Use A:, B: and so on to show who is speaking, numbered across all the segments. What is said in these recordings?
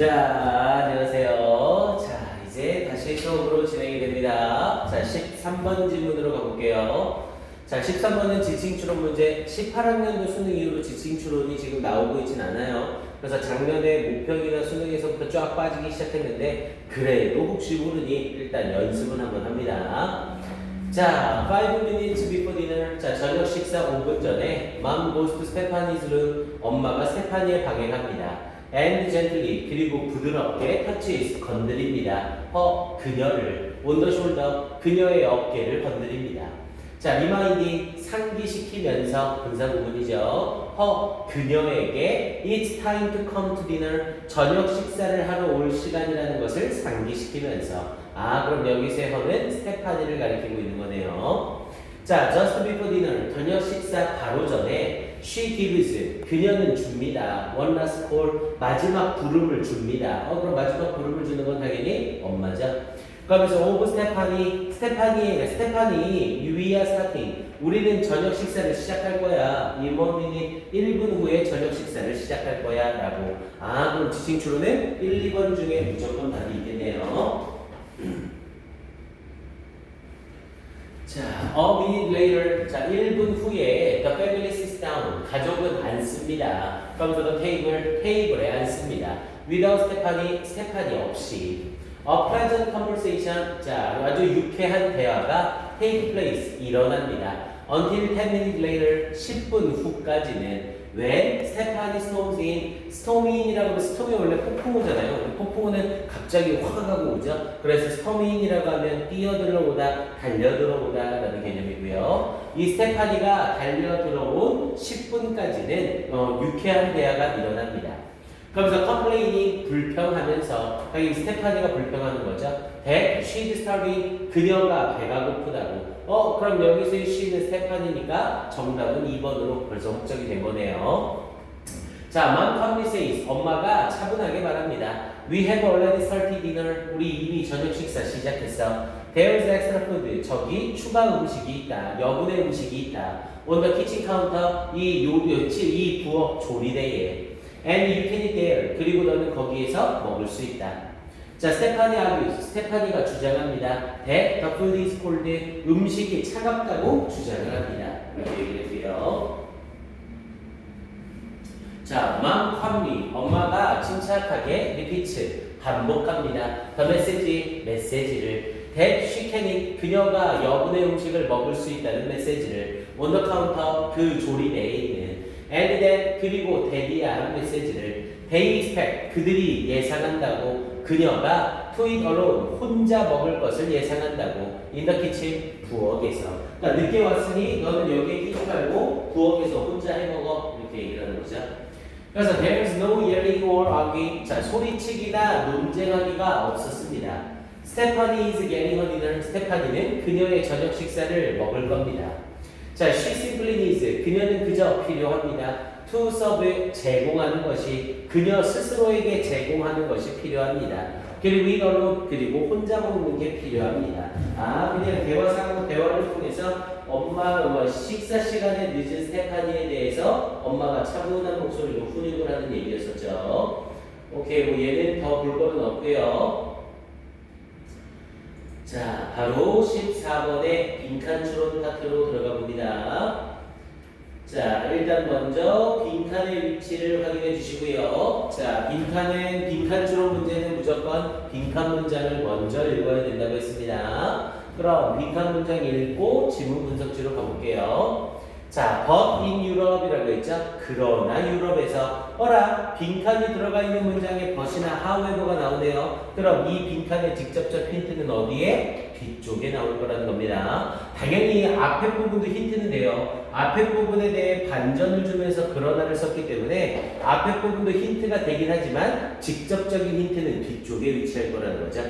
A: 자, 안녕하세요. 자, 이제 다시 수업으로 진행이 됩니다. 자, 13번 질문으로 가볼게요. 자, 13번은 지칭 추론 문제. 18학년도 수능 이후로 지칭 추론이 지금 나오고 있진 않아요. 그래서 작년에 모평이나 수능에서부터 쫙 빠지기 시작했는데, 그래도 혹시 모르니 일단 연습은 한번 합니다. 자, 5 minutes before dinner. 자, 저녁 식사 5분 전에 Mom goes to Stephanie's room. 엄마가 스테파니의 방에 갑니다. And gently, 그리고 부드럽게 touches, 건드립니다. 그녀를, on the shoulder, 그녀의 어깨를 건드립니다. 자, reminding, 상기시키면서 분사구문이죠. 그녀에게 it's time to come to dinner, 저녁 식사를 하러 올 시간이라는 것을 상기시키면서. 그럼 여기서의 허는 스테파니를 가리키고 있는 거네요. 자, just before dinner, 저녁 식사 바로 전에 she gives, 그녀는 줍니다. one last call, 마지막 부름을 줍니다. 그럼 마지막 부름을 주는 건 당연히 엄마죠. 그러면서 of 스테파니, you are starting. 우리는 저녁 식사를 시작할 거야. 이모민이 1분 후에 저녁 식사를 시작할 거야. 라고. 그럼 지칭 추론은 1, 2번 중에 무조건 답이 있겠네요. 자, a minute later, 자, 1분 후에 the family sits down, 가족은 앉습니다. 그러면서 the 테이블에 앉습니다. without 스테파니 없이. A pleasant conversation, 자, 아주 유쾌한 대화가 take place, 일어납니다. Until 10 minutes later, 10분 후까지는 when 스테파니 storms in, storm in이라고 하면 스톰이 원래 폭풍우잖아요. 폭풍우는 갑자기 확 하고 오죠. 그래서 storm in이라고 하면 뛰어들어오다, 달려들어오다 라는 개념이고요. 이 스테파니가 달려들어온 10분까지는 유쾌한 대화가 일어납니다. 그러면서 complaining, 불평하면서, 여기 스테파니가 불평하는 거죠. that she's starving, 그녀가 배가 고프다고. 그럼 여기서의 she는 스테파니니까 정답은 2번으로 벌써 확정이 된 거네요. 자, Mom calmly says, 엄마가 차분하게 말합니다. We have already started dinner, 우리 이미 저녁 식사 시작했어. There's extra food, 저기 추가 음식이 있다. 여분의 음식이 있다. On the kitchen counter, 이 부엌 조리대에. And you can eat there. 그리고 너는 거기에서 먹을 수 있다. 자, 스테파니가 주장합니다. That the food is cold. 음식이 차갑다고 주장을 합니다. 이렇게 얘기를 했고요. 자, Mom calmly, 엄마가 침착하게 repeats, 반복합니다. The message, 메시지를. That she can eat, 그녀가 여분의 음식을 먹을 수 있다는 메시지를. On the counter, 그 조리대에 있는. And that, 그리고 대비한 메시지를. They expect, 그들이 예상한다고. 그녀가 to eat alone, 혼자 먹을 것을 예상한다고. In the kitchen, 부엌에서. 그러니까 늦게 왔으니 너는 여기에 끼지 말고 부엌에서 혼자 해먹어. 이렇게 얘기를 하는 거죠. 그래서 there's no yelling or arguing. 자, 소리치기나 논쟁하기가 없었습니다. Stephanie is getting her dinner. 스테파니는 그녀의 저녁 식사를 먹을 겁니다. 자, she simply needs, 그녀는 그저 필요합니다. to serve, 제공하는 것이, 그녀 스스로에게 제공하는 것이 필요합니다. 그리고 eat alone, 그리고 혼자 먹는 게 필요합니다. 그냥 대화를 통해서 엄마 식사 시간에 늦은 스테파니에 대해서 엄마가 차분한 목소리로 훈육을 하는 얘기였었죠. 오케이, 얘는 더 볼 거는 없고요. 자, 바로 14번의 빈칸 추론 파트로 들어가 봅니다. 자, 일단 먼저 빈칸의 위치를 확인해 주시고요. 자, 빈칸 추론 문제는 무조건 빈칸 문장을 먼저 읽어야 된다고 했습니다. 그럼 빈칸 문장 읽고 지문 분석지로 가볼게요. 자, but in Europe이라고 했죠. 그러나 유럽에서 빈칸이 들어가 있는 문장에 but이나 however가 나오네요. 그럼 이 빈칸의 직접적 힌트는 어디에? 뒤쪽에 나올 거라는 겁니다. 당연히 앞에 부분도 힌트는 돼요. 앞에 부분에 대해 반전을 주면서 그러나를 썼기 때문에 앞에 부분도 힌트가 되긴 하지만 직접적인 힌트는 뒤쪽에 위치할 거라는 거죠.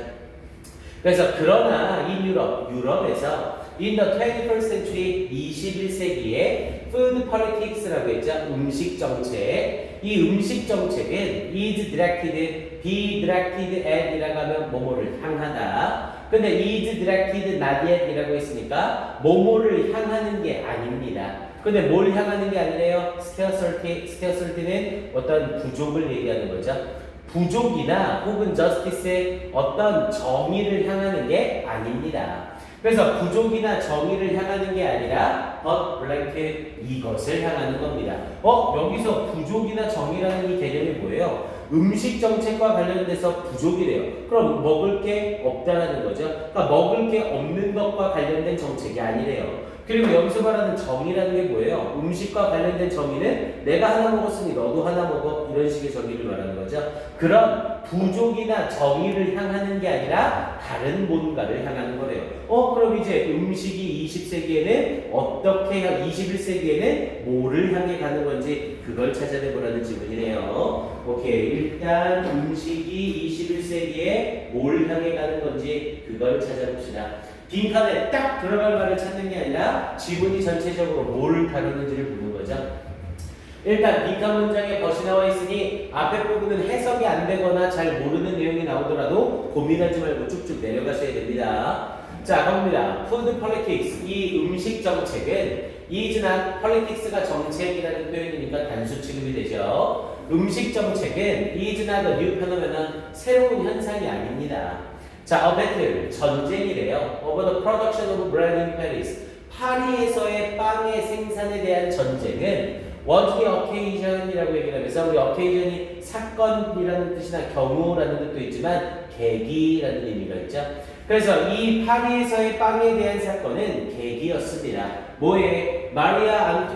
A: 그래서 그러나 in 유럽에서 in the 21st century, 21세기에 food politics라고 했죠. 음식 정책. 이 음식 정책은 is be directed at 이라고 하면 뭐뭐를 향하다. 근데 is directed not yet 이라고 했으니까 뭐뭐를 향하는 게 아닙니다. 근데 뭘 향하는 게 아니래요? scarcity는 어떤 부족을 얘기하는 거죠. 부족이나 혹은 justice의 어떤 정의를 향하는 게 아닙니다. 그래서 부족이나 정의를 향하는 게 아니라 but blank 이것을 향하는 겁니다. 여기서 부족이나 정의라는 이 개념이 뭐예요? 음식 정책과 관련돼서 부족이래요. 그럼 먹을 게 없다라는 거죠. 그러니까 먹을 게 없는 것과 관련된 정책이 아니래요. 그리고 여기서 말하는 정의라는 게 뭐예요? 음식과 관련된 정의는 내가 하나 먹었으니 너도 하나 먹어, 이런 식의 정의를 말하는 거죠. 그런 부족이나 정의를 향하는 게 아니라 다른 뭔가를 향하는 거래요. 그럼 이제 음식이 20세기에는 어떻게 21세기에는 뭐를 향해 가는 건지 그걸 찾아내보라는 질문이네요. 오케이, 일단 음식이 21세기에 뭘 향해 가는 건지 그걸 찾아봅시다. 빈칸에 딱 들어갈 말을 찾는 게 아니라 지문이 전체적으로 뭘 다루는지를 보는 거죠. 일단 빈칸 문장에 벗이 나와 있으니 앞에 부분은 해석이 안 되거나 잘 모르는 내용이 나오더라도 고민하지 말고 쭉쭉 내려가셔야 됩니다. 자, 갑니다. Food politics. 이 음식 정책은 is not politics가 정책이라는 표현이니까 단수 취급이 되죠. 음식 정책은 is not a new phenomenon. 새로운 현상이 아닙니다. 자, a battle, 전쟁이래요. over the production of bread in Paris. 파리에서의 빵의 생산에 대한 전쟁은 was the occasion이라고 얘기를 하면서 우리 occasion이 사건이라는 뜻이나 경우라는 뜻도 있지만 계기라는 의미가 있죠. 그래서 이 파리에서의 빵에 대한 사건은 계기였습니다. 뭐에? 마리아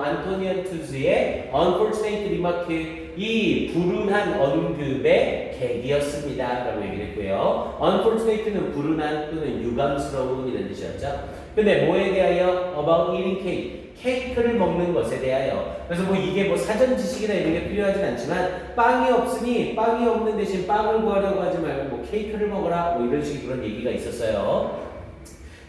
A: 안토니언투스의 unfortunate remark, 이 불운한 언급의 계기였습니다 라고 얘기를 했고요. unfortunate는 불운한 또는 유감스러운 이런 뜻이었죠. 근데 뭐에 대하여? about eating cake, 케이크를 먹는 것에 대하여. 그래서 뭐 이게 뭐 사전 지식이나 이런 게 필요하진 않지만 빵이 없으니 빵이 없는 대신 빵을 구하려고 하지 말고 뭐 케이크를 먹어라 뭐 이런 식의 그런 얘기가 있었어요.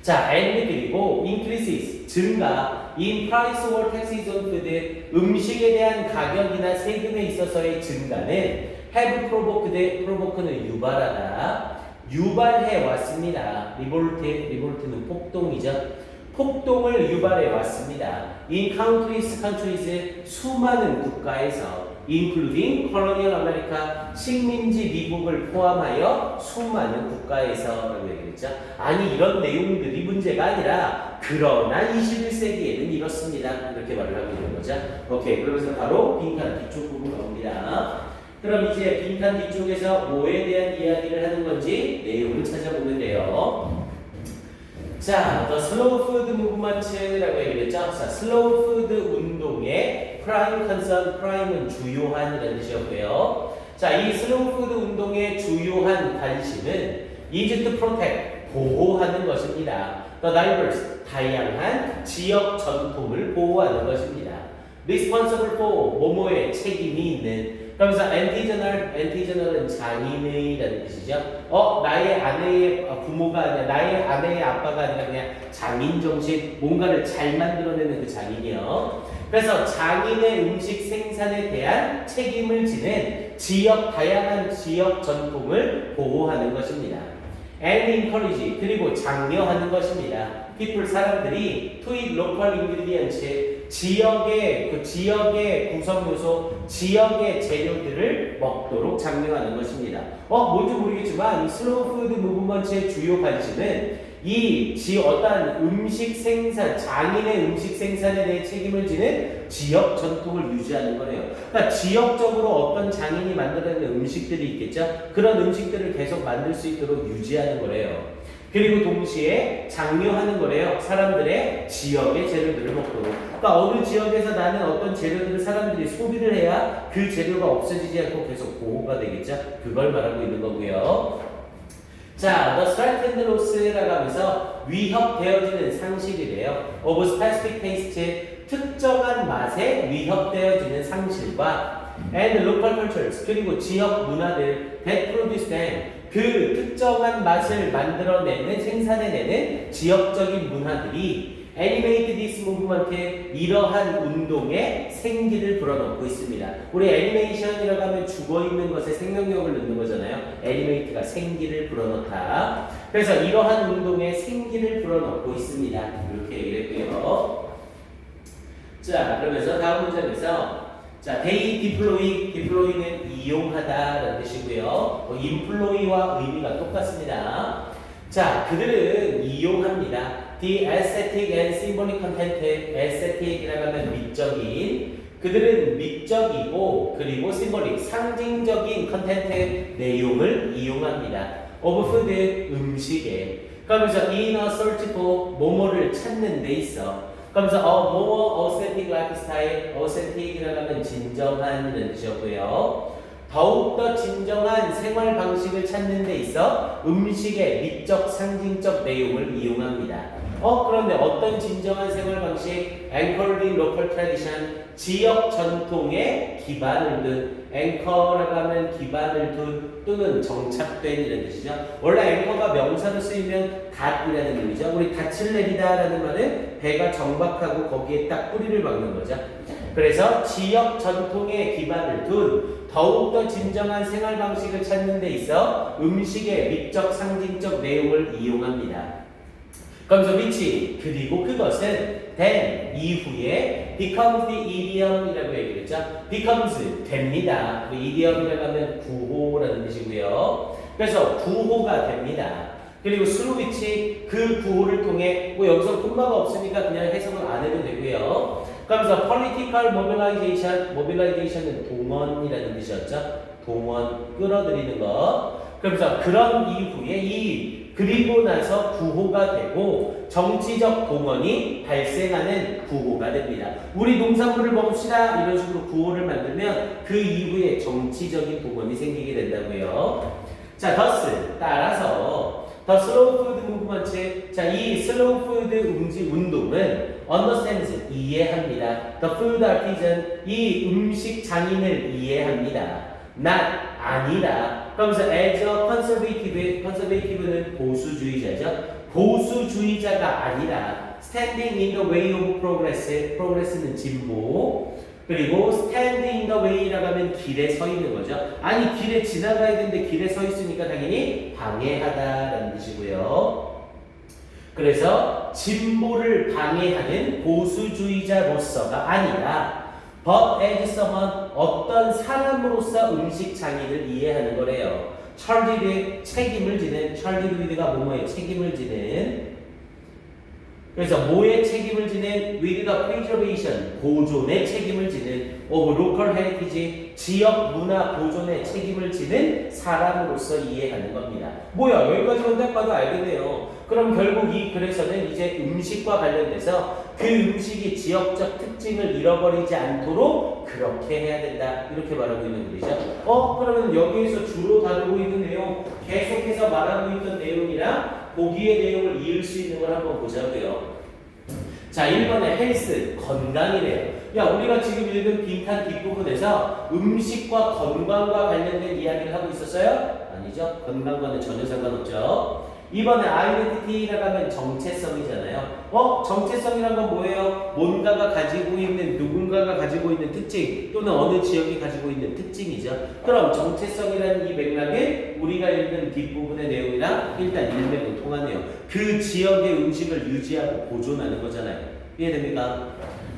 A: 자, and 그리고 increases, 증가, in price or taxes on food, 음식에 대한 가격이나 세금에 있어서의 증가는 have provoked는 유발하다, 유발해 왔습니다. revolt는 폭동이죠. 폭동을 유발해 왔습니다. in countries, 수많은 국가에서 including colonial America, 식민지 미국을 포함하여 수많은 국가에서 라고 얘기했죠. 아니 이런 내용들이 문제가 아니라 그러나 21세기에는 이렇습니다. 이렇게 말을 하고 있는 거죠. 오케이, 그러면서 바로 빈칸 뒤쪽 부분 갑니다. 그럼 이제 빈칸 뒤쪽에서 뭐에 대한 이야기를 하는 건지 내용을 찾아보면 돼요. 자, The Slow Food Movement라고 얘기했죠. 자, Slow Food 운동의 Prime Concern, Prime은 주요한이라는 뜻이었고요. 자, 이 Slow Food 운동의 주요한 관심은 is to protect, 보호하는 것입니다. The diverse, 다양한 지역 전통을 보호하는 것입니다. Responsible for, 뭐뭐에 책임이 있는. 그러면서 antigeneral은 장인의라는 뜻이죠. 나의 아내의 부모가 아니라 나의 아내의 아빠가 아니라 그냥 장인 정신, 뭔가를 잘 만들어내는 그 장인이요. 그래서 장인의 음식 생산에 대한 책임을 지는 다양한 지역 전통을 보호하는 것입니다. And encourage, 그리고 장려하는 것입니다. people, 사람들이 to eat local ingredients, 지역의 구성 요소, 지역의 재료들을 먹도록 장려하는 것입니다. 뭔지 모르겠지만 이 슬로우 푸드 무브먼트의 주요 관심은 어떠한 음식 생산, 장인의 음식 생산에 대해 책임을 지는 지역 전통을 유지하는 거예요. 그러니까 지역적으로 어떤 장인이 만들어낸 음식들이 있겠죠. 그런 음식들을 계속 만들 수 있도록 유지하는 거래요. 그리고 동시에 장려하는 거래요. 사람들의 지역의 재료들을 먹도록. 그러니까 어느 지역에서 나는 어떤 재료들을 사람들이 소비를 해야 그 재료가 없어지지 않고 계속 보호가 되겠죠. 그걸 말하고 있는 거고요. 자, the threatened loss라고 하면서 위협되어지는 상실이래요. of specific taste, 특정한 맛에 위협되어지는 상실과 and local cultures, 그리고 지역 문화들 that produce them, 그 특정한 맛을 만들어내는, 생산해내는 지역적인 문화들이 animate this movement에 이러한 운동에 생기를 불어넣고 있습니다. 우리 애니메이션이라고 하면 죽어있는 것에 생명력을 넣는 거잖아요. animate가 생기를 불어넣다. 그래서 이러한 운동에 생기를 불어넣고 있습니다. 이렇게 얘기를 했고요. 자, 그러면서 다음 문장에서 자, they deploy는 이용하다라는 뜻이고요. employ와 의미가 똑같습니다. 자, 그들은 이용합니다. The aesthetic and symbolic content, aesthetic이라고 하면 미적인, 그들은 미적이고 그리고 symbolic, 상징적인 컨텐츠의 내용을 이용합니다. of food, 음식에. 그러면서 in a search for, 뭐뭐를 찾는 데 있어. 그러면서 뭐뭐 authentic lifestyle, authentic이라고 하면 진정한 이런 뜻이었고요. 더욱더 진정한 생활 방식을 찾는 데 있어 음식의 미적 상징적 내용을 이용합니다. 그런데 어떤 진정한 생활 방식? anchored in local tradition, 지역 전통에 기반을 둔, anchor라고 하면 기반을 둔 또는 정착된 이런 뜻이죠. 원래 anchor가 명사로 쓰이면 닷이라는 의미죠. 우리 닷을 내리다라는 말은 배가 정박하고 거기에 딱 뿌리를 박는 거죠. 그래서 지역 전통에 기반을 둔 더욱더 진정한 생활 방식을 찾는 데 있어 음식의 미적 상징적 내용을 이용합니다. 그러면서 which, 그리고 그것은 then, 이후에 becomes the idiom이라고 얘기했죠. becomes, 됩니다. idiom이라고 하면 구호라는 뜻이고요. 그래서 구호가 됩니다. 그리고 through which, 그 구호를 통해 여기서 콤마가 없으니까 그냥 해석은 안 해도 되고요. 그러면서 political mobilization, mobilization은 동원이라는 뜻이었죠. 동원, 끌어들이는 것. 그러면서 그런 이후에 그리고 나서 구호가 되고 정치적 동원이 발생하는 구호가 됩니다. 우리 농산물을 먹읍시다 이런 식으로 구호를 만들면 그 이후에 정치적인 동원이 생기게 된다고요. 자, thus 따라서 The Slow Food Movement, 자, 이 Slow Food 운동은 understands, 이해합니다. The Food Artisan, 이 음식 장인을 이해합니다. Not, 아니라. 그러면서 as a conservative, conservative는 보수주의자죠. 보수주의자가 아니라 standing in the way of progress, progress는 진보. 그리고 stand in the way라고 하면 길에 서 있는 거죠. 아니 길에 지나가야 되는데 길에 서 있으니까 당연히 방해하다라는 뜻이고요. 그래서 진보를 방해하는 보수주의자로서가 아니라 but as someone, 어떤 사람으로서 음식 장인을 이해하는 거래요. charged, 책임을 지는, charged with가 뭐뭐에 책임을 지는. 그래서 뭐에 책임을 지는? with the preservation, 보존에 책임을 지는 of local heritage, 지역 문화 보존에 책임을 지는 사람으로서 이해하는 겁니다. 뭐야, 여기까지만 딱 봐도 알겠네요. 그럼 결국 이 글에서는 이제 음식과 관련돼서 그 음식이 지역적 특징을 잃어버리지 않도록 그렇게 해야 된다, 이렇게 말하고 있는 글이죠. 그러면 여기에서 주로 다루고 있는 내용, 계속해서 말하고 있던 내용이랑 보기의 내용을 이을 수 있는 걸 한번 보자고요. 자, 1번에 헬스, 건강이래요. 야, 우리가 지금 읽은 빈칸 뒷부분에서 음식과 건강과 관련된 이야기를 하고 있었어요? 아니죠. 건강과는 전혀 상관없죠. 2번에 아이덴티티라고 하면 정체성이잖아요. 정체성이란 건 뭐예요? 뭔가가 가지고 있는, 누군가가 가지고 있는 특징 또는 어느 지역이 가지고 있는 특징이죠. 그럼 정체성이라는 이 맥락에 우리가 읽는 뒷부분의 내용이랑 일단 일맥은 통하네요. 그 지역의 음식을 유지하고 보존하는 거잖아요. 이해됩니까?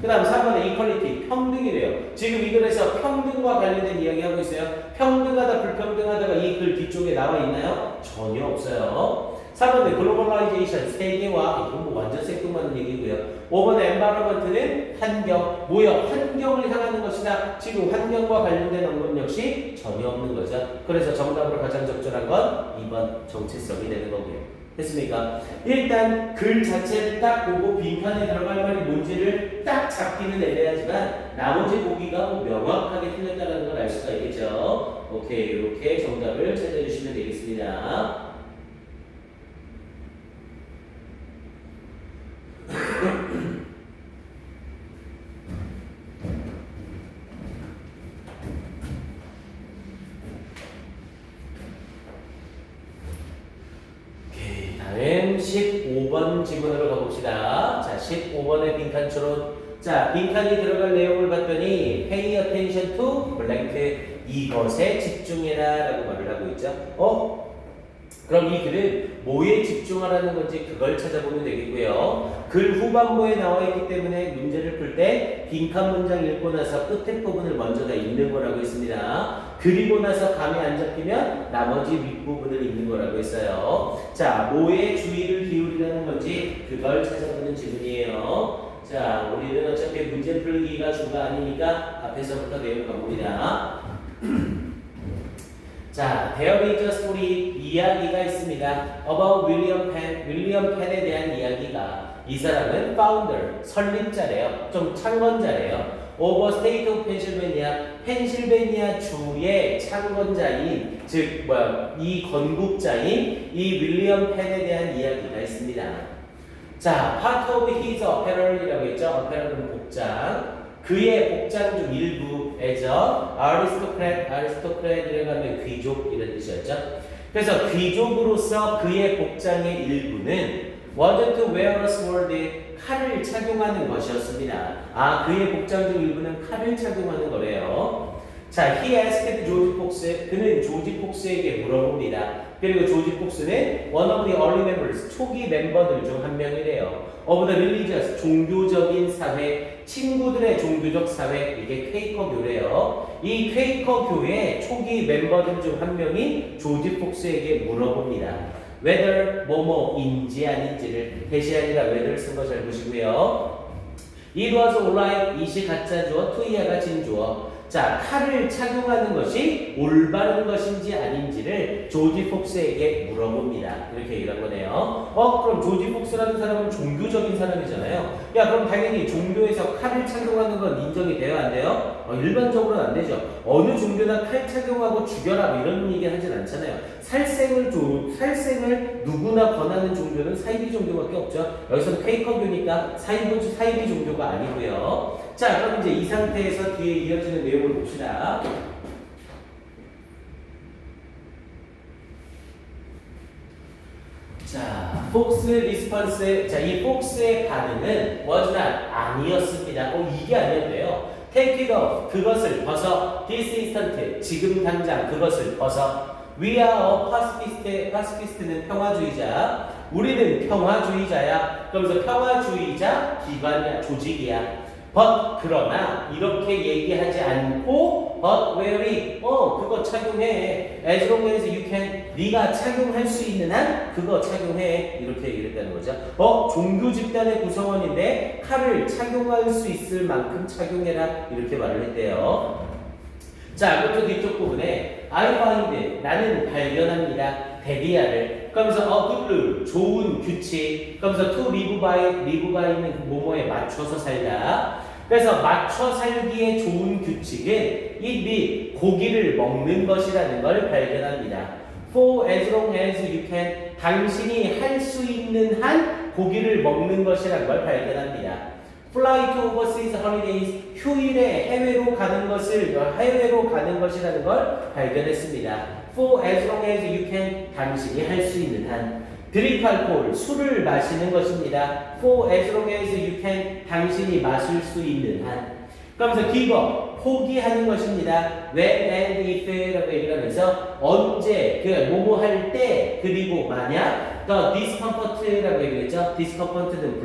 A: 그 다음 4번에 이퀄리티, 평등이래요. 지금 이 글에서 평등과 관련된 이야기 하고 있어요. 평등하다, 불평등하다가 이 글 뒤쪽에 나와 있나요? 전혀 없어요. 4번에 글로벌라이제이션, 세계화, 이건 뭐 완전 생뚱맞는 얘기고요. 5번에 엔바이러먼트는 환경, 뭐야? 환경을 향하는 것이다. 지금 환경과 관련된 언급 역시 전혀 없는 거죠. 그래서 정답으로 가장 적절한 건 2번 정체성이 되는 거고요. 됐습니까? 일단 글 자체를 딱 보고 빈칸에 들어갈 말이 뭔지를 딱 잡기는 애매하지만 나머지 보기가 뭐 명확하게 틀렸다는 걸 알 수가 있겠죠. 오케이, 이렇게 정답을 찾아주시면 되겠습니다. 다음 15번 지문으로 가봅시다. 자, 15번의 빈칸 추론. 자, 빈칸이 들어갈 내용을 봤더니 pay attention to blank, 이것에 집중해라 라고 말을 하고 있죠. 그럼 이 글은 뭐에 집중하라는 건지 그걸 찾아보면 되겠고요. 글 후반부에 나와 있기 때문에 문제를 풀 때 빈칸 문장 읽고 나서 끝에 부분을 먼저 다 읽는 거라고 했습니다. 그리고 나서 감이 안 잡히면 나머지 윗부분을 읽는 거라고 했어요. 자, 뭐에 주의를 기울이라는 건지 그걸 찾아보는 질문이에요. 자, 우리는 어차피 문제 풀기가 주가 아니니까 앞에서부터 내용 가봅니다. 자, there is a story, 이야기가 있습니다. About William Penn, 윌리엄 펜에 대한 이야기가. 이 사람은 founder, 설립자래요. 좀 창건자래요. Over State of Pennsylvania, 펜실베니아 주의 창건자인, 즉 이 건국자인 이 윌리엄 펜에 대한 이야기가 있습니다. 자, part of his apparel이라고 했죠. apparel은 복장. 그의 복장 중 일부에서 aristocrat이라고 하면 귀족 이런 뜻이었죠. 그래서 귀족으로서 그의 복장의 일부는 wanted to wear a sword, 칼을 착용하는 것이었습니다. 아, 그의 복장 중 일부는 칼을 착용하는 거래요. 자, he asked 조지 폭스, 그는 조지 폭스에게 물어봅니다. 그리고 조지 폭스는 one of the early members, 초기 멤버들 중 한 명이래요. of the religious, 종교적인 사회, 친구들의 종교적 사회, 이게 퀘이커 교래요. 이 퀘이커 교회 초기 멤버들 중 한 명인 조지 폭스에게 물어봅니다. whether 뭐뭐인지 아닌지를, 대시 아니라 whether 쓴 거 잘 보시고요. It was alright, 이시 가짜 주어, 투이아가 진주어. 자, 칼을 착용하는 것이 올바른 것인지 아닌지를 조지 폭스에게 물어봅니다. 이렇게 얘기한 거네요. 그럼 조지 폭스라는 사람은 종교적인 사람이잖아요. 야, 그럼 당연히 종교에서 칼을 착용하는 건 인정이 돼요, 안 돼요? 일반적으로는 안 되죠. 어느 종교나 칼 착용하고 죽여라 뭐 이런 얘기 하진 않잖아요. 살생을 누구나 권하는 종교는 사이비 종교밖에 없죠. 여기서는 퀘이커교니까 사이비 종교가 아니고요. 자, 그럼 이제 이 상태에서 뒤에 이어지는 내용을 봅시다. 자, 폭스 리스폰스. 자, 이 폭스의 반응은 was not, 아니었습니다. 이게 아니었대요. take it off, 그것을 벗어. this instant, 지금 당장 그것을 벗어. we are a pacifist, pacifist는 평화주의자. 우리는 평화주의자야. 그러면서 평화주의자 기관이야, 조직이야. but, 그러나 이렇게 얘기하지 않고 but wear it, 그거 착용해. as long as you can, 네가 착용할 수 있는 한 그거 착용해. 이렇게 얘기를 했다는 거죠. 종교 집단의 구성원인데 칼을 착용할 수 있을 만큼 착용해라. 이렇게 말을 했대요. 자, 그럼 저 뒤쪽 부분에 I find, 나는 발견합니다. 데리아를. 그러면서 good, 좋은 규칙. 그러면서 to live by는 그 뭐뭐에 맞춰서 살다. 그래서 맞춰 살기에 좋은 규칙은 it be, 고기를 먹는 것이라는 걸 발견합니다. For as long as you can, 당신이 할 수 있는 한 고기를 먹는 것이라는 걸 발견합니다. Fly to overseas holidays, 휴일에 해외로 가는 것이라는 걸 발견했습니다. For as long as you can, 당신이 할 수 있는 한. 드링크 알코올, 술을 마시는 것입니다. For as long as you can, 당신이 마실 수 있는 한. 그러면서 give up, 포기하는 것입니다. When and if라고 얘기를 하면서 언제, 뭐뭐 할 때, 그리고 만약. 더 discomfort라고 얘기를 했죠. discomfort는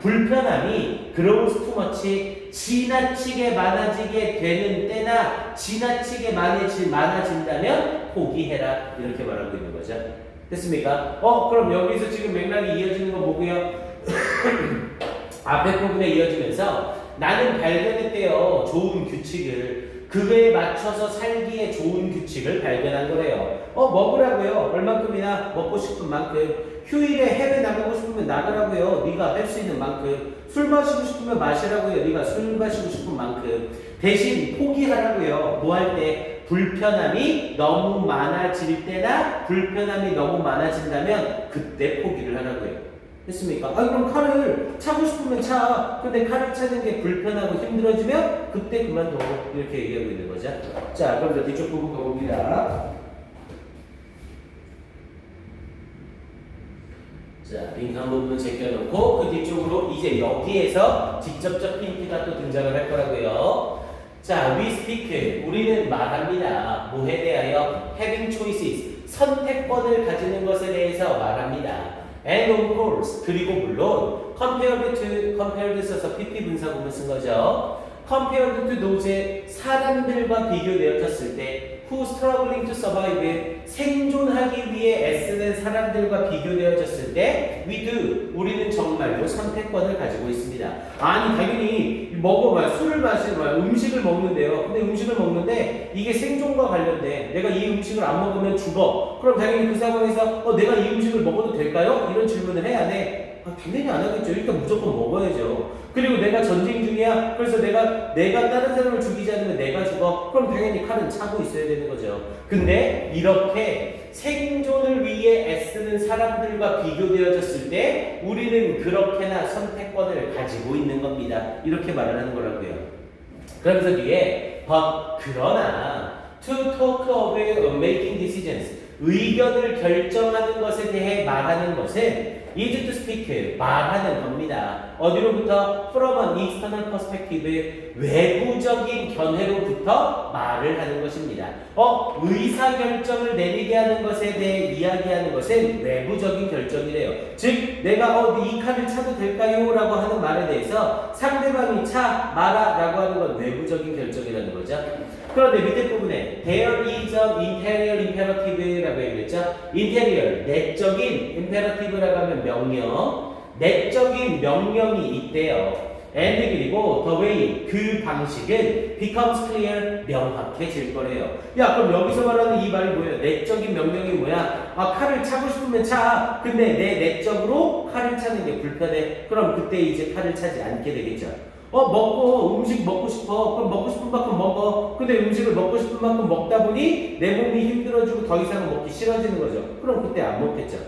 A: 불편함이 grows too much, 지나치게 많아지게 되는 때나 지나치게 많아진다면 포기해라. 이렇게 말하고 있는 거죠. 됐습니까? 그럼 여기서 지금 맥락이 이어지는 거 뭐고요? 앞에 부분에 이어지면서 나는 발견했대요. 좋은 규칙을. 그거에 맞춰서 살기에 좋은 규칙을 발견한 거래요. 먹으라고요. 얼만큼이나 먹고 싶은 만큼. 휴일에 해외 나가고 싶으면 나가라고요. 네가 할 수 있는 만큼. 술 마시고 싶으면 마시라고요. 네가 술 마시고 싶은 만큼. 대신 포기하라고요. 뭐 할 때? 불편함이 너무 많아질 때나 불편함이 너무 많아진다면 그때 포기를 하라고요. 됐습니까? 그럼 칼을 차고 싶으면 차. 근데 칼을 차는 게 불편하고 힘들어지면 그때 그만둬. 이렇게 얘기하고 있는 거죠. 자, 그럼 뒤쪽 부분 가봅니다. 자, 빈칸 부분 제껴놓고 그 뒤쪽으로 이제 여기에서 직접적 힌트가 또 등장을 할 거라고요. 자, we speak, 우리는 말합니다. 뭐에 대하여? having choices, 선택권을 가지는 것에 대해서 말합니다. And of course, 그리고 물론 compared 써서 PP 분사구문 쓴 거죠. compared to those 사람들과 비교되어졌을 때 who struggling to survive 생존하기 위해 애쓰는 사람들과 비교되어졌을 때 we do 우리는 정말로 선택권을 가지고 있습니다. 아니 당연히 먹어봐요. 술을 마시는 음식을 먹는데요. 근데 음식을 먹는데 이게 생존과 관련돼. 내가 이 음식을 안 먹으면 죽어. 그럼 당연히 그 상황에서 내가 이 음식을 먹어도 될까요? 이런 질문을 해야 돼. 당연히 안 하겠죠. 일단 무조건 먹어야죠. 그리고 내가 전쟁 중이야. 그래서 내가 다른 사람을 죽이지 않으면 내가 죽어. 그럼 당연히 칼은 차고 있어야 되는 거죠. 근데 이렇게 생존을 위해 애쓰는 사람들과 비교되어졌을 때 우리는 그렇게나 선택권을 가지고 있는 겁니다. 이렇게 말을 하는 거라고요. 그러면서 뒤에 그러나 to talk of making decisions 의견을 결정하는 것에 대해 말하는 것은 is to speak 말하는 겁니다. 어디로부터? From an external perspective 외부적인 견해로부터 말을 하는 것입니다. 의사결정을 내리게 하는 것에 대해 이야기하는 것은 외부적인 결정이래요. 즉 내가 이 칼을 차도 될까요? 라고 하는 말에 대해서 상대방이 차 마라 라고 하는 건 외부적인 결정이라는 거죠. 그런데 밑에 부분에 there is an interior imperative라고 얘기했죠. interior, 내적인 imperative라고 하면 명령, 내적인 명령이 있대요. and 그리고 the way, 그 방식은 becomes clear, 명확해질 거래요. 야 그럼 여기서 말하는 이 말이 뭐예요? 내적인 명령이 뭐야? 칼을 차고 싶으면 차. 근데 내 내적으로 칼을 차는 게 불편해. 그럼 그때 이제 칼을 차지 않게 되겠죠. 음식 먹고 싶어. 그럼 먹고 싶은 만큼 먹어. 근데 음식을 먹고 싶은 만큼 먹다 보니 내 몸이 힘들어지고 더 이상은 먹기 싫어지는 거죠. 그럼 그때 안 먹겠죠.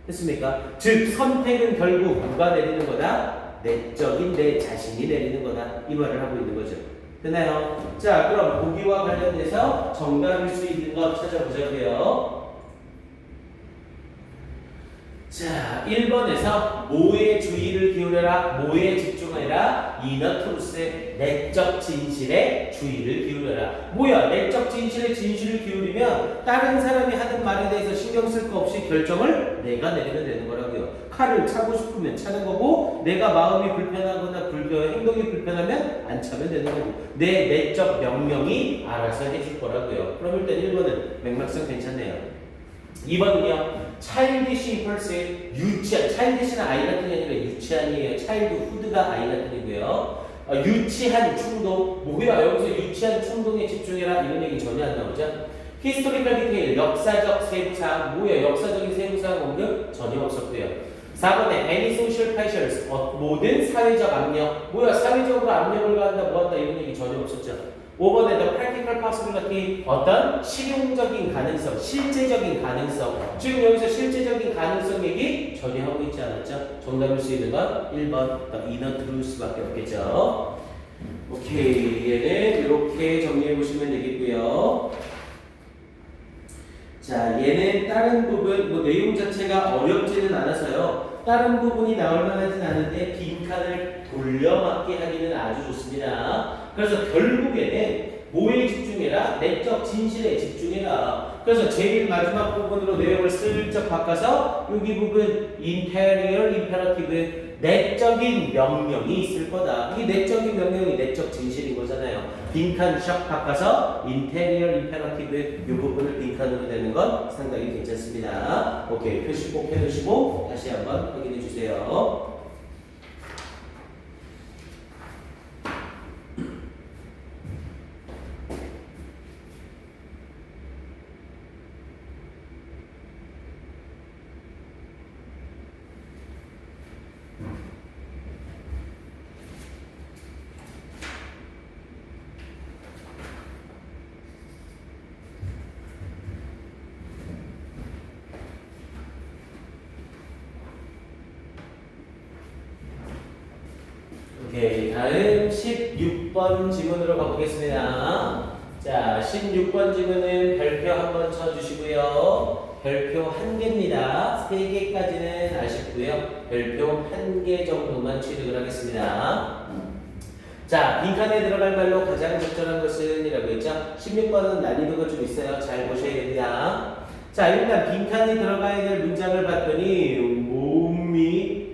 A: 됐습니까? 즉 선택은 결국 누가 내리는 거다? 내적인 내 자신이 내리는 거다. 이 말을 하고 있는 거죠. 됐나요? 자 그럼 보기와 관련돼서 정답일 수 있는 것 찾아보자고요. 자, 1번에서 뭐에 주의를 기울여라, 뭐에 집중해라, inner truth, 내적 진실에 주의를 기울여라. 뭐야, 내적 진실에 진실을 기울이면 다른 사람이 하는 말에 대해서 신경 쓸 거 없이 결정을 내가 내리면 되는 거라고요. 칼을 차고 싶으면 차는 거고, 내가 마음이 불편하거나 행동이 불편하면 안 차면 되는 거고, 내 내적 명령이 알아서 해줄 거라고요. 그럼 일단 1번은 맥락상 괜찮네요. 2번은요. childish impulse, 유치한, childish는 아이 같은 게 아니라 유치한이에요. childhood가 아이 같은 이고요. 유치한 충동, 뭐야 여기서 유치한 충동에 집중해라 이런 얘기 전혀 안 나오죠. historical detail, 역사적 세부사항, 뭐야 역사적인 세부사항 언급 전혀 없었고요. 4번에 any social pressures, 모든 사회적 압력, 뭐야 사회적으로 압력을 가한다 뭐한다 이런 얘기 전혀 없었죠. 5번에 the practical possibility, 어떤 실용적인 가능성, 실제적인 가능성. 지금 여기서 실제적인 가능성 얘기 전혀 하고 있지 않았죠? 정답일 수 있는 건 1번 the inner truth밖에 없겠죠. 오케이, 얘는 이렇게 정리해 보시면 되겠고요. 자, 얘는 다른 부분, 내용 자체가 어렵지는 않아서요. 다른 부분이 나올 만하진 않은데 빈칸을 돌려막기 하기는 아주 좋습니다. 그래서 결국에는 뭐에 집중해라? 내적 진실에 집중해라. 그래서 제일 마지막 부분으로 내용을 슬쩍 바꿔서 여기 부분 interior imperative, 내적인 명령이 있을 거다. 이 내적인 명령이 내적 진실인 거잖아요. 빈칸 샥 바꿔서 interior imperative 이 부분을 빈칸으로 내는 건 상당히 괜찮습니다. 오케이, 표시 꼭 해두시고 다시 한번 확인해 주세요. 오케이, 다음 16번 지문으로 가보겠습니다. 자, 16번 지문은 별표 한번 쳐주시고요. 별표 1개입니다. 3개까지는 아쉽고요. 별표 1개 정도만 취득을 하겠습니다. 자, 빈칸에 들어갈 말로 가장 적절한 것은 이라고 했죠. 16번은 난이도가 좀 있어요. 잘 보셔야 됩니다. 자, 일단 빈칸이 들어가야 될 문장을 봤더니 몸이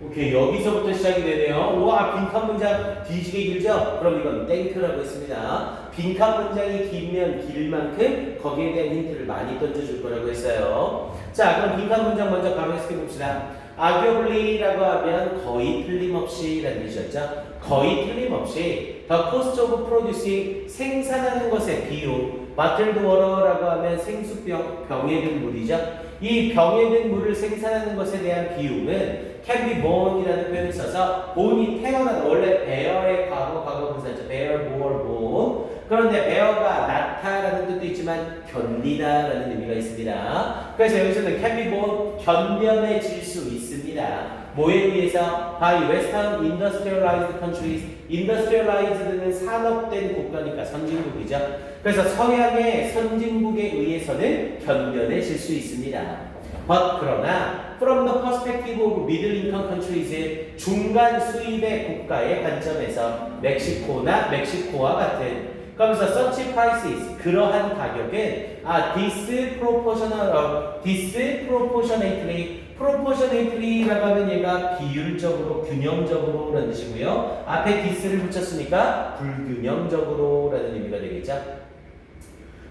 A: 오케이, 여기서부터 시작이 되네요. 우와, 빈칸 문장 뒤지게 길죠? 그럼 이건 땡크라고 했습니다. 빈칸 문장이 길면 길 만큼 거기에 대한 힌트를 많이 던져줄 거라고 했어요. 자, 그럼 빈칸 문장 먼저 바로 해석해 봅시다. arguably라고 하면 거의 틀림없이 라는 뜻이었죠. 거의 틀림없이 the cost of producing 생산하는 것의 비용, bottled water라고 하면 생수병, 병에 든 물이죠. 이 병에 든 물을 생산하는 것에 대한 비용은 can be borne이라는 표현을 써서 born이 태어난 원래 bear의 과거 분사죠. bear, bore, born. 그런데 bear가 낳다라는 뜻도 있지만 견디다라는 의미가 있습니다. 그래서 여기서는 can be borne 견뎌내질 수 있습니다. 뭐에 의해서? by Western industrialized countries. industrialized는 산업된 국가니까 선진국이죠. 그래서 서양의 선진국에 의해서는 견뎌내실 수 있습니다. But 그러나 from the perspective of middle income countries 중간 수입의 국가의 관점에서 멕시코와 같은 그러면서 such prices 그러한 가격은 disproportionately라고 하면 얘가 비율적으로 균형적으로 라는 뜻이고요. 앞에 this를 붙였으니까 불균형적으로 라는 의미가 되겠죠.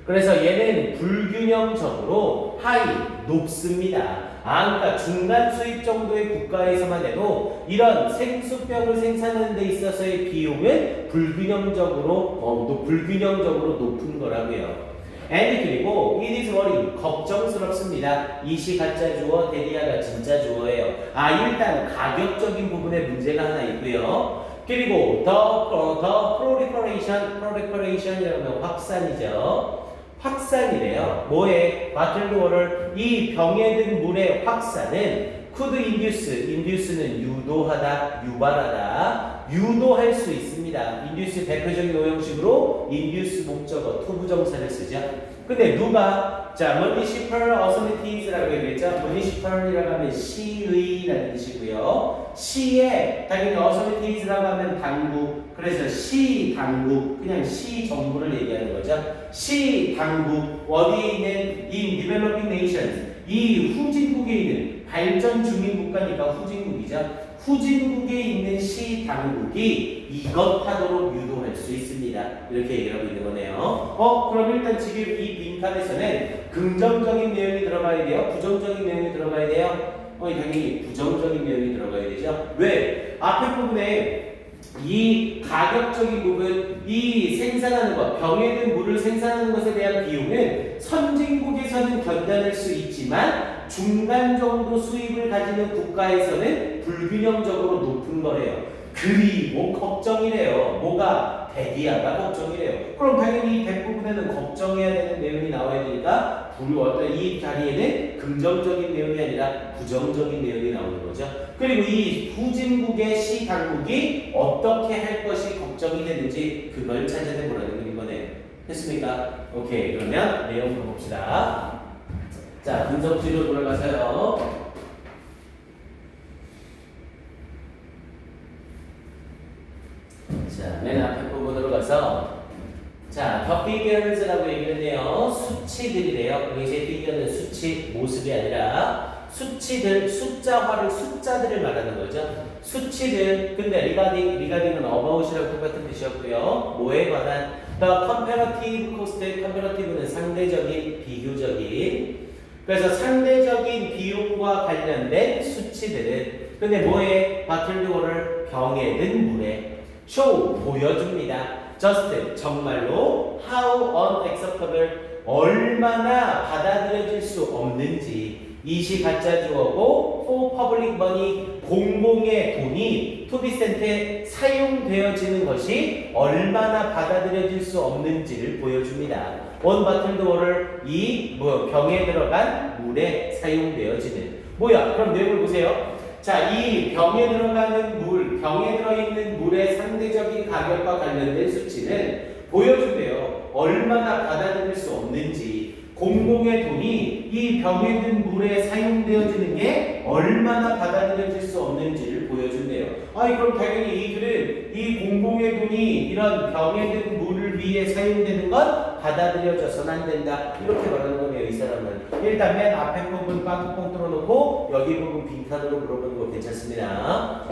A: 그래서 얘는 불균형적으로 높습니다. 그러니까 중간 수입 정도의 국가에서만 해도 이런 생수병을 생산하는 데 있어서의 비용은 불균형적으로 높은 거라고요. and 그리고 it is worrying 걱정스럽습니다. 이시 가짜 주어, 대리아가 진짜 주어예요. 일단 가격적인 부분에 문제가 하나 있고요. 그리고 the proliferation이라고 하면 확산이죠. 확산이래요. 뭐에? bottled water 이 병에 든 물의 확산은 could induce는 유도하다, 유발하다, 유도할 수 있습니다. induce 대표적인 오형식으로 induce 목적어 투부정사를 쓰죠. 근데 누가? 자, municipal authorities라고 얘기했죠. municipal이라고 하면 시의라는 뜻이고요. 시에 당연히 authorities라고 하면 당국. 그래서 시 당국, 그냥 시 정부를 얘기하는 거죠. 시 당국 어디에 있는 in developing nations 이 후진국에 있는 발전 중인 국가니까 후진국이죠. 후진국에 있는 시 당국이 이것 하도록 유도할 수 있습니다. 이렇게 얘기를 하고 있는 거네요. 그럼 일단 지금 이 빈칸에서는 긍정적인 내용이 들어가야 돼요? 부정적인 내용이 들어가야 돼요? 당연히 부정적인 내용이 들어가야 되죠. 왜? 앞에 부분에 이 가격적인 부분, 이 생산하는 것, 병에 든 물을 생산하는 것에 대한 비용은 선진국에서는 견뎌낼 수 있지만 중간 정도 수입을 가지는 국가에서는 불균형적으로 높은 거래요. 그리고 걱정이래요. 뭐가? 대기아가 걱정이래요. 그럼 당연히 이 대부분에는 걱정해야 되는 내용이 나와야 되니까 이 자리에는 긍정적인 내용이 아니라 부정적인 내용이 나오는 거죠. 그리고 이 후진국의 시 당국이 어떻게 할 것이 걱정이 되는지 그걸 찾아내 보라는 거네요. 됐습니까? 오케이, 그러면 내용 봅시다. 자, 분석지로 돌아가서요. 자, 맨 앞에 부분으로 가서 자, the figures라고 얘기를 해요. 수치들이래요. 여기서 figure는 수치, 모습이 아니라 수치들, 숫자들을 말하는 거죠. 수치들, 근데 regarding은 about이라고 똑같은 뜻이었고요. 뭐에 관한? the comparative cost, comparative는 상대적인, 비교적인. 그래서 상대적인 비용과 관련된 수치들은 근데 뭐에? bottled water, 병에 든 물에 show, 보여줍니다. just, 정말로 how unacceptable, 얼마나 받아들여질 수 없는지 이시 가짜 주어고 for public money, 공공의 돈이 to be spent에 사용되어지는 것이 얼마나 받아들여질 수 없는지를 보여줍니다. one bottled water, 이 병에 들어간 물에 사용되어지는 그럼 내용을 보세요. 자, 이 병에 들어가는 병에 들어있는 물의 상대적인 가격과 관련된 수치는 보여준대요. 얼마나 받아들일 수 없는지, 공공의 돈이 이 병에 든 물에 사용되어지는 게 얼마나 받아들여질 수 없는지를 보여준대요. 그럼 당연히 이 글은 이 공공의 돈이 이런 병에 든 물을 위해 사용되는 건 받아들여져서는 안 된다. 이렇게 말하는 거네요, 이 사람은. 일단 맨 앞에 부분 빵뚜껑 뚫어놓고 여기 부분 빈칸으로 물어보는 거 괜찮습니다.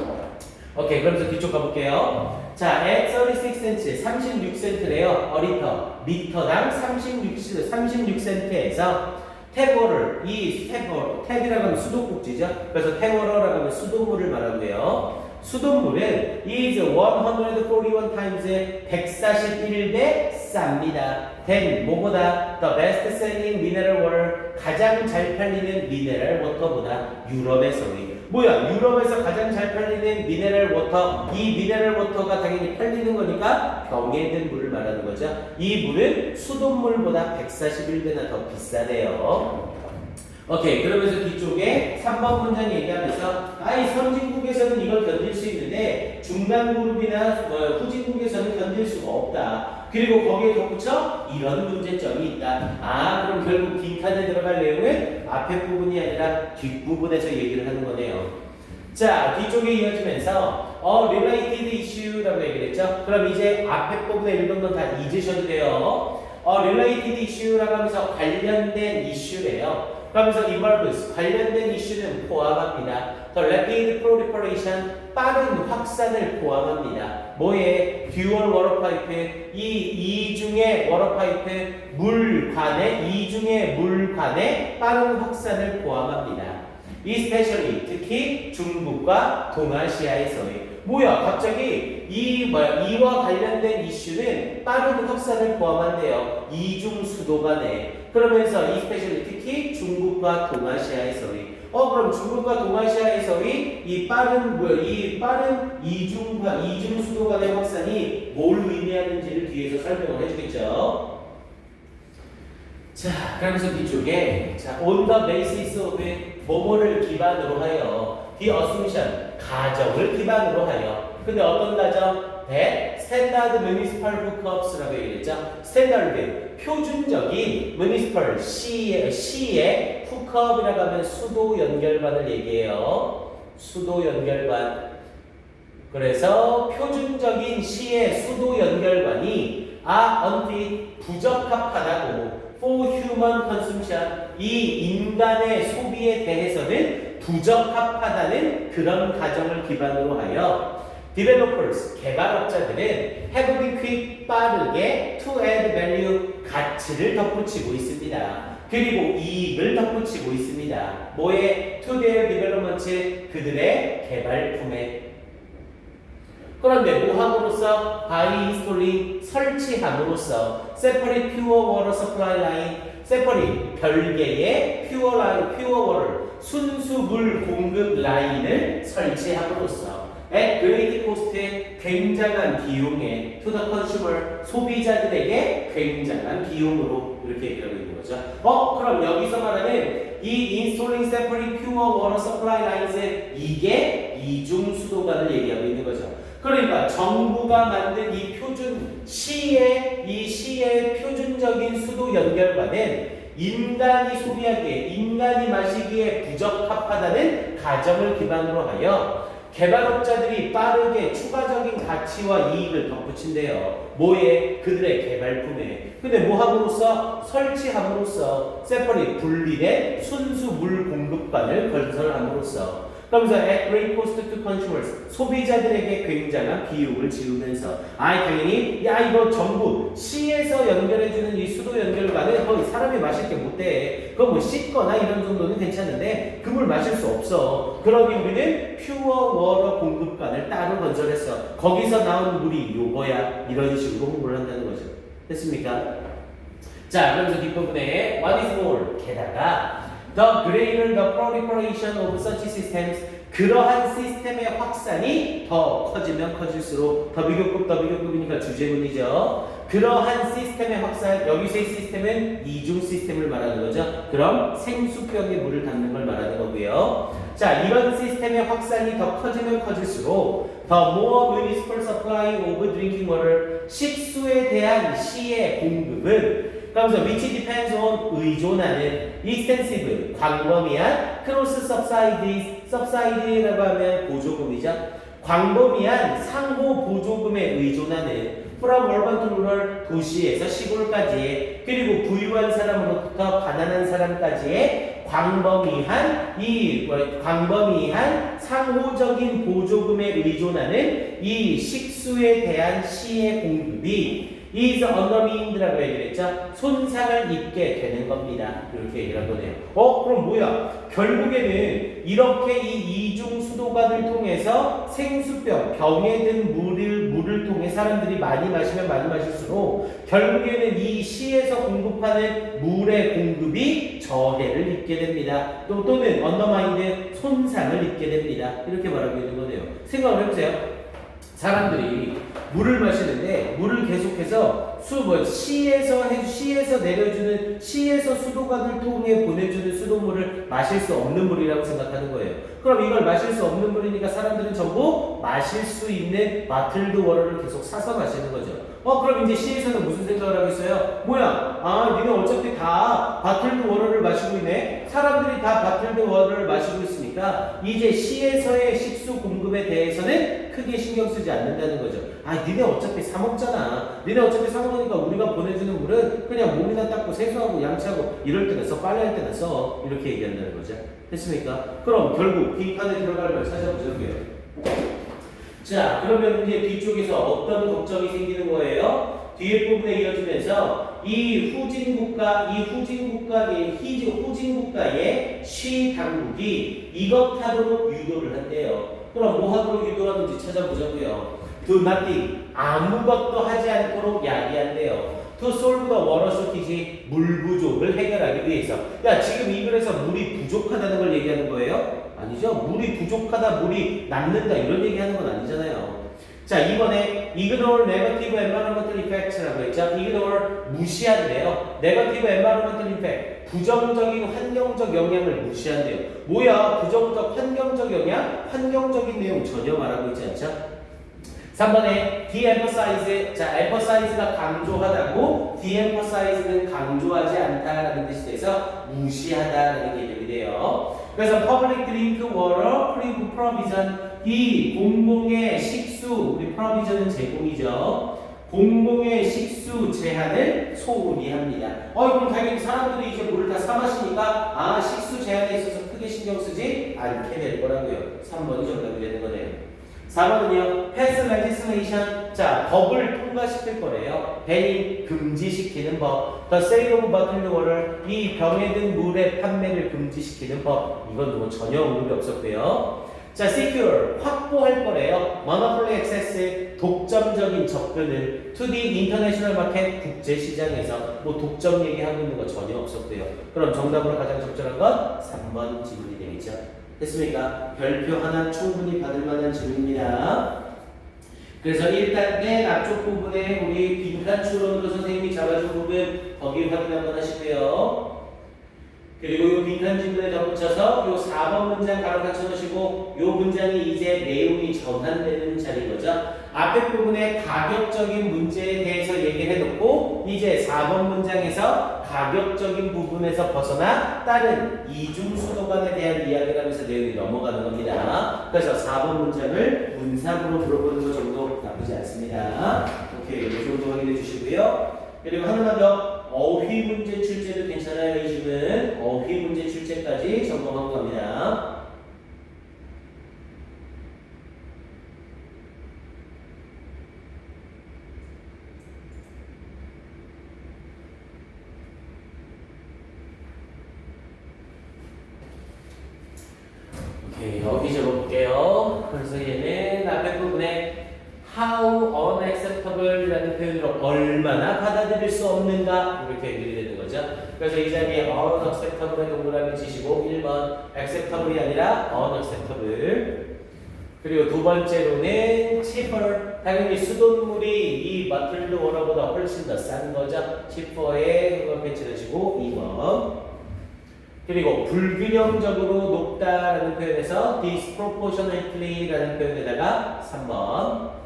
A: 오케이, 그러면서 뒤쪽 가볼게요. 자, at 36cm, 36센트래요. 어리터, 미터당 36센트에서 탭워를, 이 탭이라고 하면 수도꼭지죠. 그래서 탭워러라고 하면 수돗물을 말하고요. 수돗물은 is 141 times 141배 쌉니다. then 뭐보다 the best selling mineral water 가장 잘 팔리는 미네랄 워터보다 유럽에서의 뭐야? 유럽에서 가장 잘 팔리는 미네랄 워터 이 미네랄 워터가 당연히 팔리는 거니까 병에 든 물을 말하는 거죠. 이 물은 수돗물보다 141배나 더 비싸대요. 오케이, 그러면서 뒤쪽에 3번 문장 얘기하면서 아이 선진국에서는 이걸 견딜 수 있는데 중간 그룹이나 후진국에서는 견딜 수가 없다. 그리고 거기에 덧붙여 이런 문제점이 있다. 아, 그럼 결국 빈칸에 들어갈 내용은 앞에 부분이 아니라 뒷부분에서 얘기를 하는 거네요. 자, 뒤쪽에 이어지면서 related issue라고 얘기를 했죠. 그럼 이제 앞에 부분에 읽은 건 다 잊으셔도 돼요. related issue라고 하면서 관련된 이슈래요. 그러면서 involves 관련된 이슈는 포함합니다. The rapid proliferation 빠른 확산을 포함합니다. 뭐에? 듀얼 워터 파이프 이중의 워터 파이프 이중의 물관의 빠른 확산을 포함합니다. especially 특히 중국과 동아시아에서의 뭐야 갑자기 이와 관련된 이슈는 빠른 확산을 포함한대요. 이중 수도 간에 그러면서 especially 특히 중국과 동아시아에서의 그럼 중국과 동아시아에서의 이 빠른 이중 수도 간의 확산이 뭘 의미하는지를 뒤에서 설명을 해주겠죠. 자, 그러면서 뒤쪽에 자, on the basis of 뭐뭐를 기반으로 하여 the assumption 가정을 기반으로 하여 근데 어떤 가정? that standard municipal hookups라고 얘기했죠. 스탠다드 표준적인 municipal 시의 hookup이라고 하면 수도 연결관을 얘기해요. 수도 연결관. 그래서 표준적인 시의 수도 연결관이 unfit 부적합하다고 for human consumption 이 인간의 소비에 대해서는 부적합하다는 그런 가정을 기반으로 하여 developers 개발업자들은 have been quick 빠르게 to add value 가치를 덧붙이고 있습니다. 그리고 이익을 덧붙이고 있습니다. 뭐에? to their development 그들의 개발품에. 그런데 뭐 함으로써? by installing 설치함으로써 separate pure water supply line separate 별개의 pure water 순수물 공급 라인을 설치함으로써 at great cost에 굉장한 비용에 to the consumer 소비자들에게 굉장한 비용으로 이렇게 얘기하고 있는 거죠. 그럼 여기서 말하는 이 installing separate pure water supply lines의 이게 이중 수도관을 얘기하고 있는 거죠. 그러니까 정부가 만든 이 시의 표준적인 수도 연결관은 인간이 소비하기에, 인간이 마시기에 부적합하다는 가정을 기반으로 하여 개발업자들이 빠르게 추가적인 가치와 이익을 덧붙인대요. 뭐에? 그들의 개발품에. 근데 뭐 함으로써? 설치함으로써 세퍼리 분리된 순수 물 공급관을 건설함으로써 그러면서 at great cost to consumers 소비자들에게 굉장한 비용을 지우면서 당연히 이거 전부 시에서 연결해주는 이 수도 연결관은 거의 사람이 마실 게 못 돼. 그거 뭐 씻거나 이런 정도는 괜찮은데 그 물 마실 수 없어. 그러니 우리는 퓨어 워터 공급관을 따로 건설했어. 거기서 나온 물이 요거야. 이런 식으로 홍보를 한다는 거죠. 됐습니까? 자, 그러면서 뒷부분에 what is more 게다가 the greater the proliferation of such systems 그러한 시스템의 확산이 더 커지면 커질수록 더비교급이니까 주제문이죠. 그러한 시스템의 확산, 여기서의 시스템은 이중 시스템을 말하는 거죠. 그럼 생수병에 물을 담는 걸 말하는 거고요. 자, 이런 시스템의 확산이 더 커지면 커질수록 the more municipal supply of drinking water 식수에 대한 시의 공급은 그러면서 which depends on 의존하는 extensive 광범위한 cross subsidies라고 하면 보조금이죠. 광범위한 상호 보조금에 의존하는 from urban to rural 도시에서 시골까지의 그리고 부유한 사람으로부터 가난한 사람까지의 광범위한 상호적인 보조금에 의존하는 이 식수에 대한 시의 공급이 is undermined라고 얘기를 했죠. 손상을 입게 되는 겁니다. 이렇게 얘기를 한 거네요. 그럼 뭐야? 결국에는 이렇게 이 이중 수도관을 통해서 생수병, 병에 든 물을 통해 사람들이 많이 마시면 많이 마실수록 결국에는 이 시에서 공급하는 물의 공급이 저해를 입게 됩니다. 또는 undermined 손상을 입게 됩니다. 이렇게 말하고 있는 거네요. 생각을 해보세요. 사람들이 물을 마시는데 물을 계속해서 시에서 내려주는 시에서 수도관을 통해 보내주는 수돗물을 마실 수 없는 물이라고 생각하는 거예요. 그럼 이걸 마실 수 없는 물이니까 사람들은 전부 마실 수 있는 마틀드 워터를 계속 사서 마시는 거죠. 그럼 이제 시에서는 무슨 생각을 하고 있어요? 뭐야? 니네 어차피 다 바틀드 워터를 마시고 있네. 사람들이 다 바틀드 워터를 마시고 있으니까 이제 시에서의 식수 공급에 대해서는 크게 신경 쓰지 않는다는 거죠. 니네 어차피 사 먹잖아. 니네 어차피 사 먹으니까 우리가 보내주는 물은 그냥 몸이나 닦고 세수하고 양치하고 이럴 때나 써, 빨래할 때나 써. 이렇게 얘기한다는 거죠. 됐습니까? 그럼 결국 빈칸에 들어갈 걸 찾아보자고요. 자, 그러면 이제 뒤쪽에서 어떤 걱정이 생기는 거예요? 뒤에 부분에 이어지면서 이 후진국가의 시 당국이 이것 하도록 유도를 한대요. 그럼 뭐 하도록 유도하는지 찾아보자고요. Do nothing, 아무것도 하지 않도록 야기한대요. To solve the water shortage, 물 부족을 해결하기 위해서. 지금 이 글에서 물이 부족하다는 걸 얘기하는 거예요? 아니죠. 물이 부족하다, 물이 남는다 이런 얘기하는 건 아니잖아요. 자, 이번에 ignore negative environmental effects라고 했죠. ignore 무시한대요. negative environmental effect, 부정적인 환경적 영향을 무시한대요. 뭐야? 부정적 환경적 영향? 환경적인 내용 전혀 말하고 있지 않죠? 3번에 de-emphasize, 자, emphasize가 강조하다고 de-emphasize는 강조하지 않다라는 뜻이 돼서 무시하다라는 개념이 돼요. 그래서 public drink water provision, 이 공공의 식수, 우리 provision은 제공이죠. 공공의 식수 제한을 소홀히 합니다. 그럼 당연히 사람들이 이제 물을 다 사 마시니까 식수 제한에 있어서 크게 신경 쓰지 않게 될 거라고요. 3번이 정답이 되는 거네요. 4번은요, pass legislation. 자, 법을 통과시킬 거래요. banning, 금지시키는 법. The sale of bottled water, 이 병에 든 물의 판매를 금지시키는 법. 이건 뭐 전혀 언급이 없었고요. 자, secure, 확보할 거래요. monopoly access, 독점적인 접근을 to the international market, 국제시장에서 뭐 독점 얘기하고 있는 거 전혀 없었고요. 그럼 정답으로 가장 적절한 건 3번 질문이 되겠죠. 됐습니까? 별표 하나 충분히 받을 만한 질문입니다. 그래서 일단 맨 앞쪽 부분에 우리 빈칸 추론으로 선생님이 잡아준 부분 거기 확인 한번 하시고요. 그리고 이 빈칸 지문에 덧붙여서 이 4번 문장 가로 갖춰 놓으시고 이 문장이 이제 내용이 전환되는 자리인 거죠. 앞에 부분에 가격적인 문제에 대해서 얘기를 해놓고 이제 4번 문장에서 가격적인 부분에서 벗어나 다른 이중수도관에 대한 이야기를 하면서 내용이 넘어가는 겁니다. 그래서 4번 문장을 문상으로 물어보는 것 정도 나쁘지 않습니다. 오케이, 이 정도 확인해 주시고요. 그리고 하나만 더, 어휘 문제 출제도 괜찮아요. 이 집은 어휘 문제 출제까지 점검하고 갑니다. 오케이, 어휘 적어볼게요. 그래서 얘는 앞에 부분에 how unacceptable이라는 표현으로 얼마나 받아들일 수 없는가 이렇게 얘기를 되는 거죠. 그래서 이 자리에 unacceptable의 동그라미 치시고 1번 acceptable이 아니라 unacceptable. 그리고 두 번째로는 cheaper, 당연히 수돗물이 이 bottled water보다 훨씬 더 싼 거죠. cheaper에 그걸 배치하시고 2번. 그리고 불균형적으로 높다라는 표현에서 disproportionately라는 표현에다가 3번.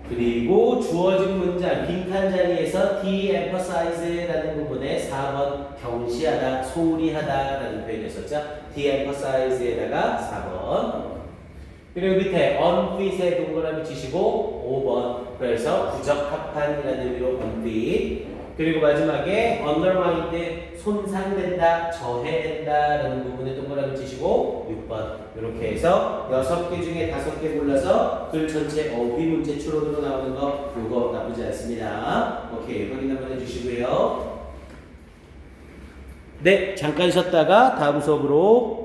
A: 그리고 주어진 문장 빈칸 자리에서 de-emphasize라는 부분에 4번 경시하다, 소홀히 하다라는 표현이 있었죠. de-emphasize에다가 4번. 그리고 밑에 unfit에 동그라미 치시고 5번. 그래서 부적합한이라는 의미로 unfit. 그리고 마지막에 undermined 손상된다, 저해된다라는 부분에 동그라미 치시고 6번. 이렇게 해서 6개 중에 5개 골라서 글 전체 어휘 문제 추론으로 나오는 거 이거 나쁘지 않습니다. 오케이, 확인 한번 해주시고요. 네, 잠깐 쉬었다가 다음 수업으로